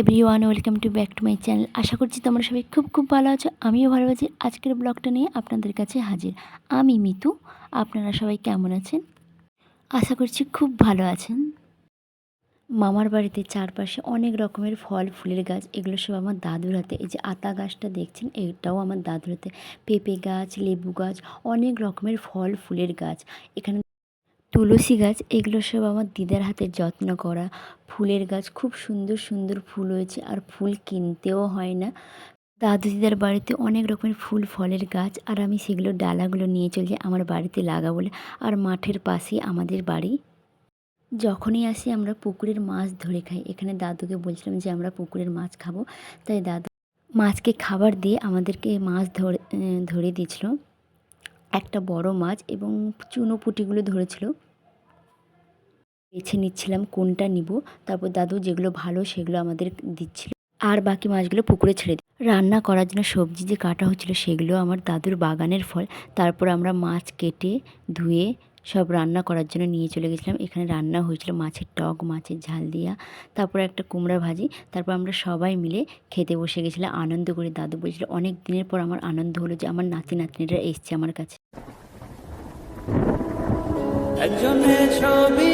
Everyone, welcome to back to my channel. আশা করছি তোমরা সবাই খুব খুব ভালো আছো। আমিও ভালো আছি। আজকের ব্লগটা নিয়ে আপনাদের কাছে হাজির আমি মিতু। আপনারা সবাই কেমন আছেন? আশা করছি খুব ভালো আছেন। মামার বাড়িতে চারপাশে অনেক রকমের ফল ফুলের গাছ, এগুলো সব আমার দাদুর হাতে। এই যে আতা গাছটা দেখছেন, এটাও আমার দাদুর হাতে। পেঁপে গাছ, লেবু গাছ, অনেক রকমের ফল ফুলের গাছ। এখানে তুলসী গাছ, এগুলো সব আমার দিদার হাতে যত্ন করা। ফুলের গাছ, খুব সুন্দর সুন্দর ফুল হয়েছে, আর ফুল কিনতেও হয় না। দাদু দিদার বাড়িতে অনেক রকমের ফুল ফলের গাছ, আর আমি সেগুলো ডালাগুলো নিয়ে চলে যাই আমার বাড়িতে লাগাবো বলে। আর মাঠের পাশেই আমাদের বাড়ি। যখনই আসি আমরা পুকুরের মাছ ধরে খাই। এখানে দাদুকে বলছিলাম যে আমরা পুকুরের মাছ খাবো, তাই দাদু মাছকে খাবার দিয়ে আমাদেরকে মাছ ধরে দিয়েছিল। একটা বড় মাছ এবং চুনো পুঁটিগুলো ধরেছিল। বেছে নিচ্ছিলাম কোনটা নিব। তারপর দাদু যেগুলো ভালো সেগুলো আমাদের দিচ্ছিল, আর বাকি মাছগুলো পুকুরে ছেড়ে দিই। রান্না করার জন্য সবজি যে কাটা হচ্ছিলো সেগুলো আমার দাদুর বাগানের ফল। তারপর আমরা মাছ কেটে ধুয়ে সব রান্না করার জন্য নিয়ে চলে গেছিলাম। এখানে রান্না হয়েছিল মাছের টক, মাছের ঝাল দিয়া, তারপর একটা কুমড়া ভাজি। তারপর আমরা সবাই মিলে খেতে বসে গেছিলাম আনন্দ করে। দাদু বলছিল অনেক দিনের পর আমার আনন্দ হলো যে আমার নাতি নাতনিরা এসছে আমার কাছে। একজনের ছবি